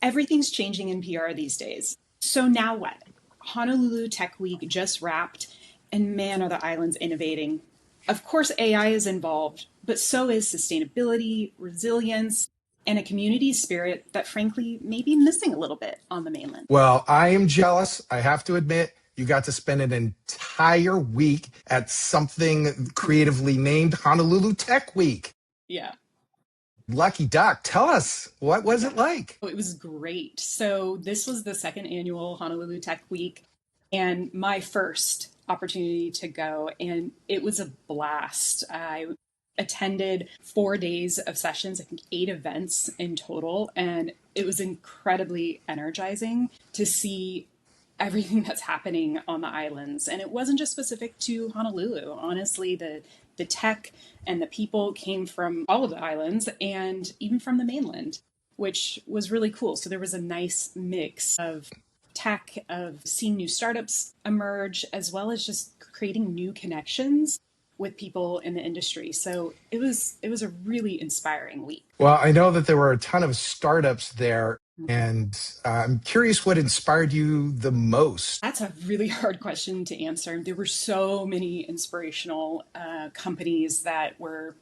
Everything's changing in PR these days. So now what? Honolulu Tech Week just wrapped, and man, are the islands innovating. Of course, AI is involved, but so is sustainability, resilience, and a community spirit that frankly may be missing a little bit on the mainland. Well, I am jealous. I have to admit, you got to spend an entire week at something creatively named Honolulu Tech Week. Yeah. Lucky Duck, tell us, what was it like? Oh, it was great. So this was the second annual Honolulu Tech Week and my first opportunity to go, and it was a blast. I attended 4 days of sessions, I think 8 events in total, and it was incredibly energizing to see everything that's happening on the islands. And it wasn't just specific to Honolulu. Honestly, the tech and the people came from all of the islands and even from the mainland, which was really cool. So there was a nice mix of tech, of seeing new startups emerge, as well as just creating new connections with people in the industry. So it was a really inspiring week. Well, I know that there were a ton of startups there, and I'm curious what inspired you the most. That's a really hard question to answer. There were so many inspirational companies that were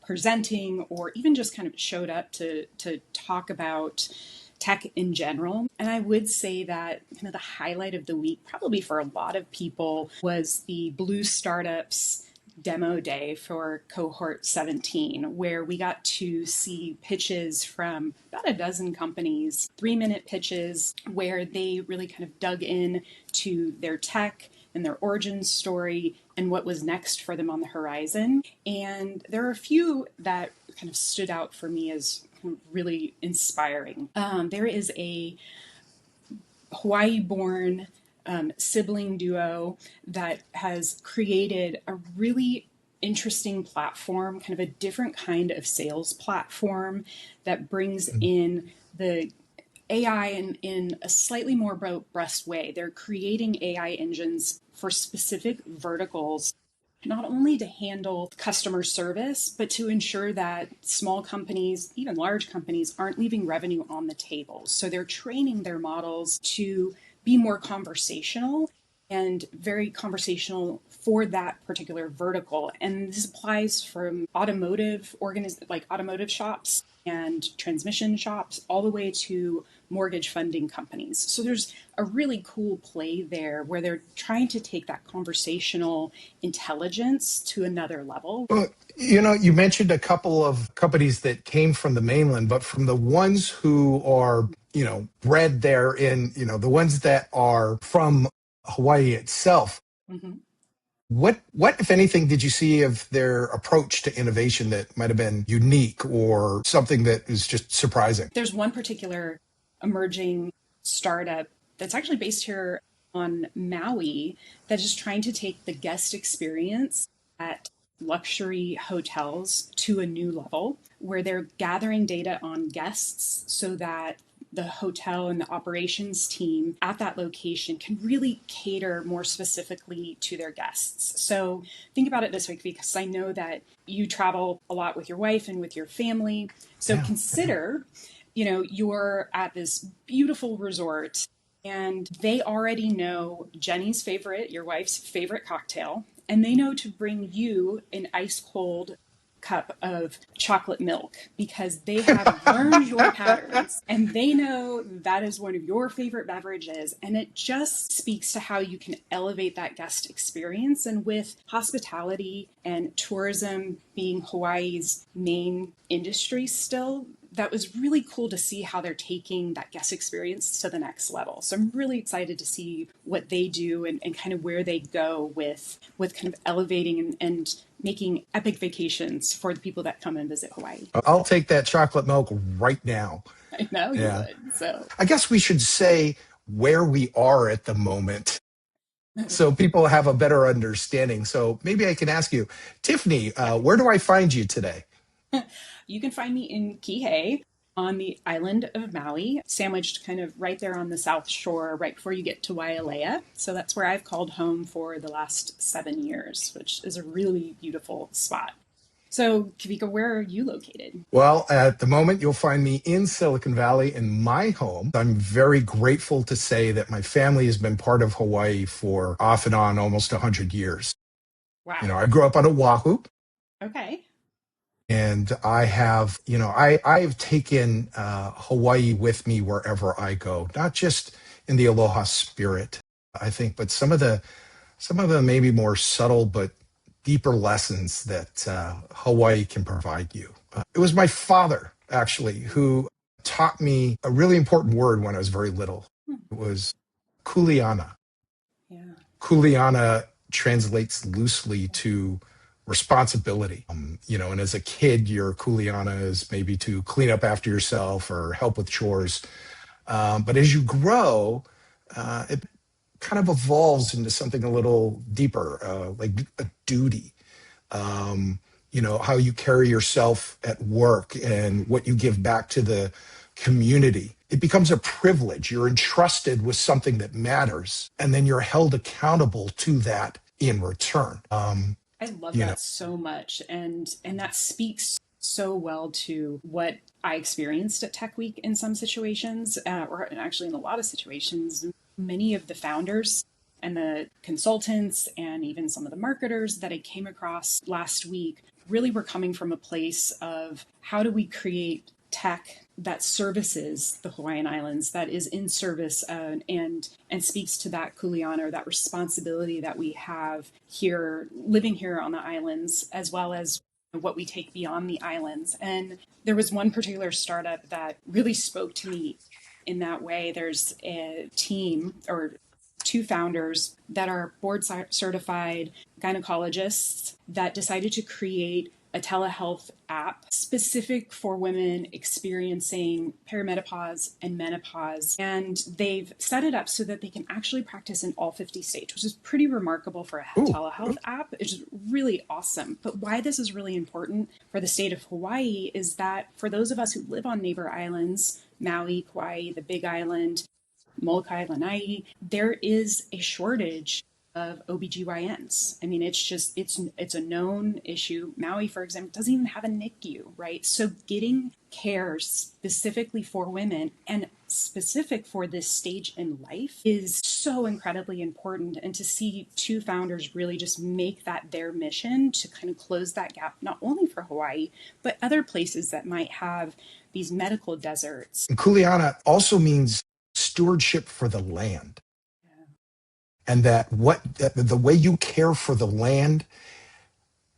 presenting or even just kind of showed up to talk about tech in general. And I would say that kind of the highlight of the week, probably for a lot of people, was the Blue Startups demo day for cohort 17, where we got to see pitches from about a dozen companies, 3-minute pitches where they really kind of dug in to their tech and their origin story and what was next for them on the horizon. And there are a few that kind of stood out for me as really inspiring. There is a Hawaii-born sibling duo that has created a really interesting platform, kind of a different kind of sales platform that brings in the AI in a slightly more robust way. They're creating AI engines for specific verticals, not only to handle customer service, but to ensure that small companies, even large companies, aren't leaving revenue on the table. So they're training their models to be more conversational and very conversational for that particular vertical. And this applies from automotive shops and transmission shops all the way to mortgage funding companies. So there's a really cool play there where they're trying to take that conversational intelligence to another level. Well, you mentioned a couple of companies that came from the mainland, but from the ones who are, bred there in, the ones that are from Hawaii itself, Mm-hmm. what, if anything, did you see of their approach to innovation that might have been unique or something that is just surprising? There's one particular emerging startup that's actually based here on Maui that is trying to take the guest experience at luxury hotels to a new level, where they're gathering data on guests so that the hotel and the operations team at that location can really cater more specifically to their guests. So think about it this way, because I know that you travel a lot with your wife and with your family. So consider, you're at this beautiful resort and they already know Jenny's favorite, your wife's favorite cocktail, and they know to bring you an ice cold cup of chocolate milk because they have learned your patterns and they know that is one of your favorite beverages. And it just speaks to how you can elevate that guest experience. And with hospitality and tourism being Hawaii's main industry still, that was really cool to see how they're taking that guest experience to the next level. So I'm really excited to see what they do and kind of where they go with kind of elevating and making epic vacations for the people that come and visit Hawaii. I'll take that chocolate milk right now. I know you would. So I guess we should say where we are at the moment so people have a better understanding. So maybe I can ask you, Tiffany, where do I find you today? You can find me in Kihei on the island of Maui, sandwiched kind of right there on the south shore, right before you get to Wailea. So that's where I've called home for the last 7 years, which is a really beautiful spot. So, Kavika, where are you located? Well, at the moment, you'll find me in Silicon Valley in my home. I'm very grateful to say that my family has been part of Hawaii for off and on almost 100 years. Wow. I grew up on Oahu, Okay. and I've taken Hawaii with me wherever I go, not just in the aloha spirit, I think, but some of the maybe more subtle but deeper lessons that Hawaii can provide you. It was my father, actually, who taught me a really important word when I was very little. Hmm. It was kuleana. Yeah. Kuleana translates loosely to responsibility. And as a kid, your kuleana is maybe to clean up after yourself or help with chores. But as you grow, it kind of evolves into something a little deeper, like a duty. um, how you carry yourself at work and what you give back to the community. It becomes a privilege. You're entrusted with something that matters, and then you're held accountable to that in return. I love You know, that so much, and that speaks so well to what I experienced at Tech Week in some situations, or actually in a lot of situations. Many of the founders and the consultants and even some of the marketers that I came across last week really were coming from a place of how do we create tech that services the Hawaiian Islands, that is in service, and speaks to that kuleana, or that responsibility that we have here, living here on the islands, as well as what we take beyond the islands. And there was one particular startup that really spoke to me in that way. There's a team, or two founders that are board certified gynecologists that decided to create a telehealth app specific for women experiencing perimenopause and menopause. And they've set it up so that they can actually practice in all 50 states, which is pretty remarkable for a ooh, telehealth app. It's really awesome. But why this is really important for the state of Hawaii is that for those of us who live on neighbor islands, Maui, Kauai, the Big Island, Molokai, Lanai, there is a shortage of OBGYNs. I mean, it's a known issue. Maui, for example, doesn't even have a NICU, right? So getting care specifically for women and specific for this stage in life is so incredibly important. And to see two founders really just make that their mission to kind of close that gap, not only for Hawaii, but other places that might have these medical deserts. and kuleana also means stewardship for the land, Yeah. and that the way you care for the land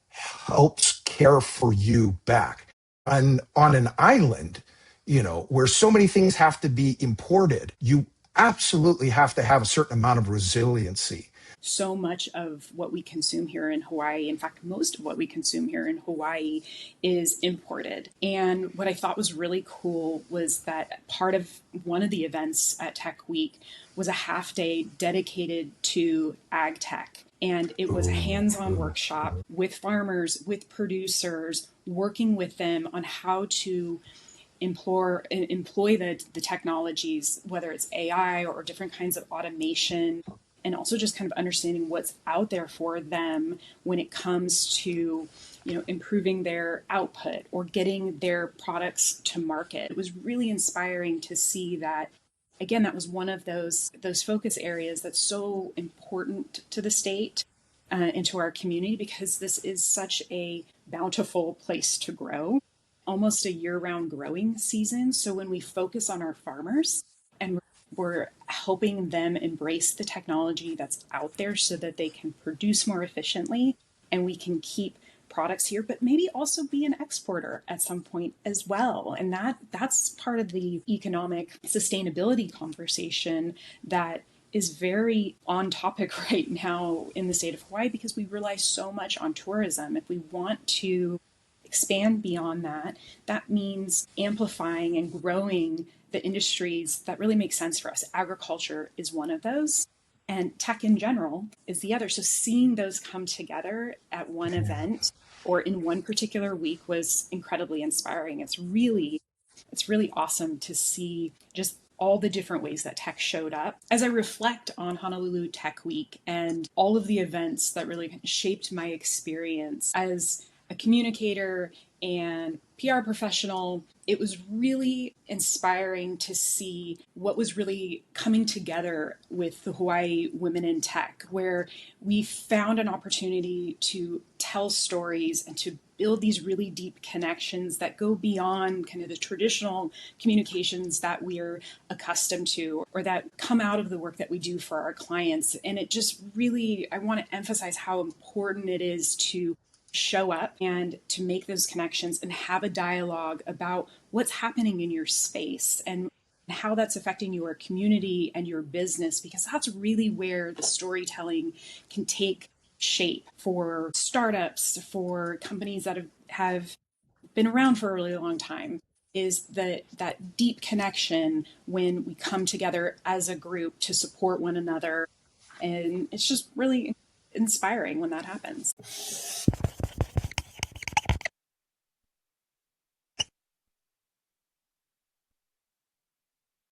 helps care for you back. And on an island, where so many things have to be imported, you absolutely have to have a certain amount of resiliency. So much of what we consume here in Hawaii, in fact, most of what we consume here in Hawaii is imported. And what I thought was really cool was that part of one of the events at Tech Week was a half day dedicated to ag tech. And it was a Ooh. hands on workshop with farmers, with producers, working with them on how to employ the technologies, whether it's AI or different kinds of automation, and also just kind of understanding what's out there for them when it comes to improving their output or getting their products to market. It was really inspiring to see that. Again, that was one of those focus areas that's so important to the state and to our community, because this is such a bountiful place to grow, almost a year-round growing season. So when we focus on our farmers and we're helping them embrace the technology that's out there so that they can produce more efficiently and we can keep products here, but maybe also be an exporter at some point as well. And that's part of the economic sustainability conversation that is very on topic right now in the state of Hawaii, because we rely so much on tourism. If we want to expand beyond that, that means amplifying and growing the industries that really make sense for us. Agriculture is one of those, and tech in general is the other. So seeing those come together at one Yeah. event or in one particular week was incredibly inspiring. It's really awesome to see just all the different ways that tech showed up. As I reflect on Honolulu Tech Week and all of the events that really shaped my experience as a communicator and PR professional, it was really inspiring to see what was really coming together with the Hawaii Women in Tech, where we found an opportunity to tell stories and to build these really deep connections that go beyond kind of the traditional communications that we're accustomed to or that come out of the work that we do for our clients. And it just really, I want to emphasize how important it is to show up and to make those connections and have a dialogue about what's happening in your space and how that's affecting your community and your business, because that's really where the storytelling can take shape for startups, for companies that have been around for a really long time, is that deep connection when we come together as a group to support one another. And it's just really inspiring when that happens.